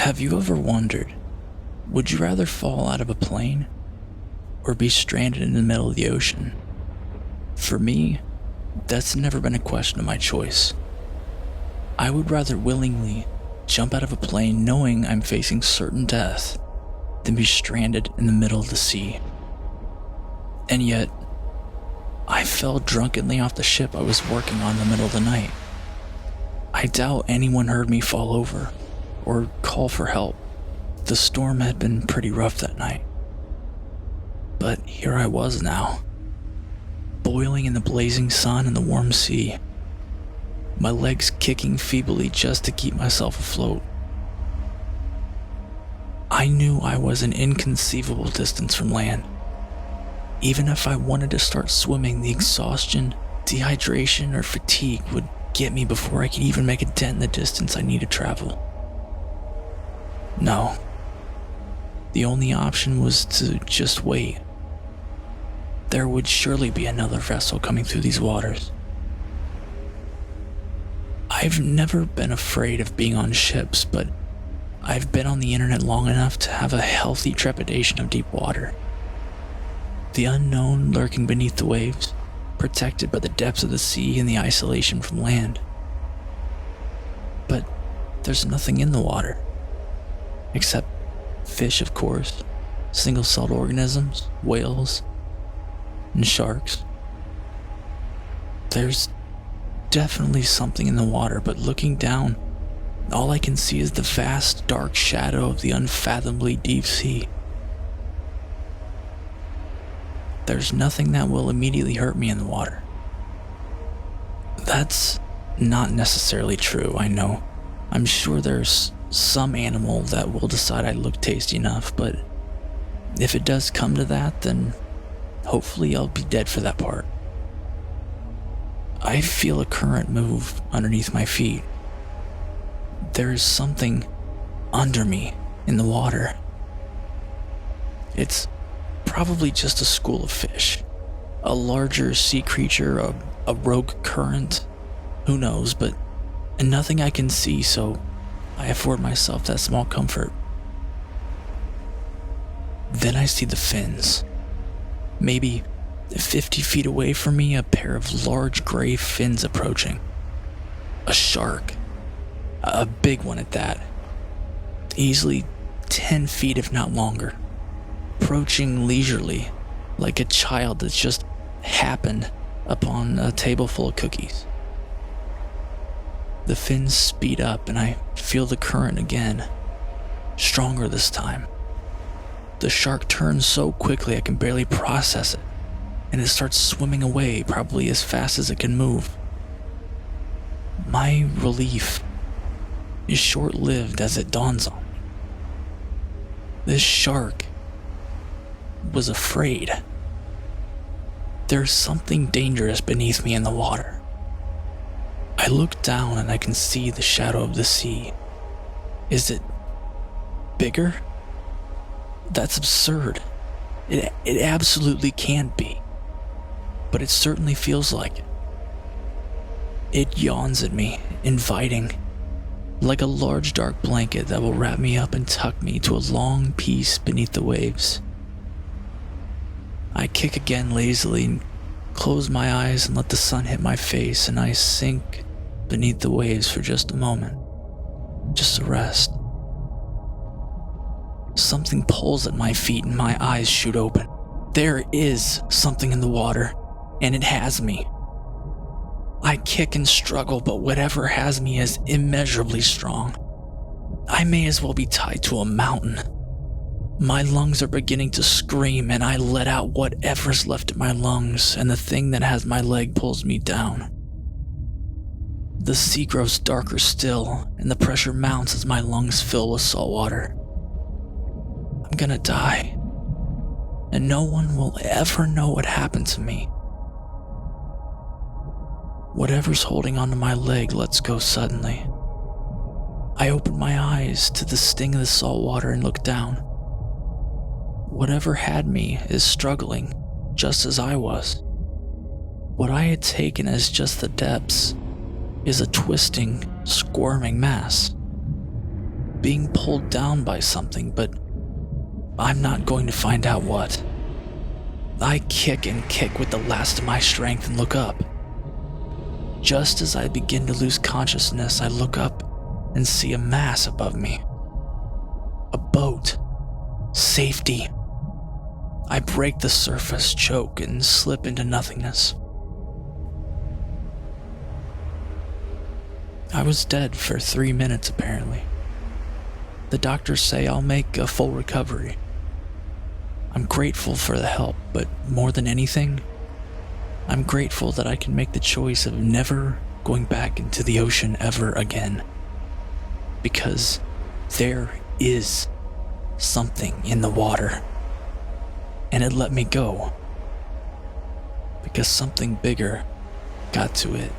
Have you ever wondered, would you rather fall out of a plane or be stranded in the middle of the ocean? For me, that's never been a question of my choice. I would rather willingly jump out of a plane knowing I'm facing certain death than be stranded in the middle of the sea. And yet, I fell drunkenly off the ship I was working on in the middle of the night. I doubt anyone heard me fall over or call for help. The storm had been pretty rough that night. But here I was now, boiling in the blazing sun and the warm sea, my legs kicking feebly just to keep myself afloat. I knew I was an inconceivable distance from land. Even if I wanted to start swimming, the exhaustion, dehydration, or fatigue would get me before I could even make a dent in the distance I need to travel. No. The only option was to just wait. There would surely be another vessel coming through these waters. I've never been afraid of being on ships, but I've been on the internet long enough to have a healthy trepidation of deep water. The unknown lurking beneath the waves, protected by the depths of the sea and the isolation from land. But there's nothing in the water, except fish, of course, single-celled organisms, whales, and sharks. There's definitely something in the water, but looking down, all I can see is the vast, dark shadow of the unfathomably deep sea. There's nothing that will immediately hurt me in the water. That's not necessarily true, I know. I'm sure there's some animal that will decide I look tasty enough, but if it does come to that, then hopefully I'll be dead for that part. I feel a current move underneath my feet. There is something under me in the water. It's probably just a school of fish, a larger sea creature, a rogue current, who knows, but nothing I can see, so I afford myself that small comfort. Then I see the fins. Maybe 50 feet away from me, a pair of large gray fins approaching. A shark. A big one at that. Easily 10 feet if not longer. Approaching leisurely, like a child that's just happened upon a table full of cookies. The fins speed up and I feel the current again, stronger this time. The shark turns so quickly I can barely process it, and it starts swimming away probably as fast as it can move. My relief is short-lived as it dawns on me. This shark was afraid. There's something dangerous beneath me in the water. I look down and I can see the shadow of the sea. Is it bigger? That's absurd. It absolutely can't be. But it certainly feels like it. It yawns at me, inviting, like a large dark blanket that will wrap me up and tuck me to a long peace beneath the waves. I kick again lazily and close my eyes and let the sun hit my face, and I sink beneath the waves for just a moment, just to rest. Something pulls at my feet and my eyes shoot open. There is something in the water, and it has me. I kick and struggle, but whatever has me is immeasurably strong. I may as well be tied to a mountain. My lungs are beginning to scream, and I let out whatever's left in my lungs, and the thing that has my leg pulls me down. The sea grows darker still, and the pressure mounts as my lungs fill with salt water. I'm gonna die, and no one will ever know what happened to me. Whatever's holding onto my leg lets go suddenly. I open my eyes to the sting of the salt water and look down. Whatever had me is struggling, just as I was. What I had taken as just the depths is a twisting, squirming mass. being pulled down by something, but I'm not going to find out what. I kick and kick with the last of my strength and look up. Just as I begin to lose consciousness, I look up and see a mass above me. A boat. Safety. I break the surface, choke, and slip into nothingness. I was dead for 3 minutes, apparently. The doctors say I'll make a full recovery. I'm grateful for the help, but more than anything, I'm grateful that I can make the choice of never going back into the ocean ever again. Because there is something in the water. And it let me go. Because something bigger got to it.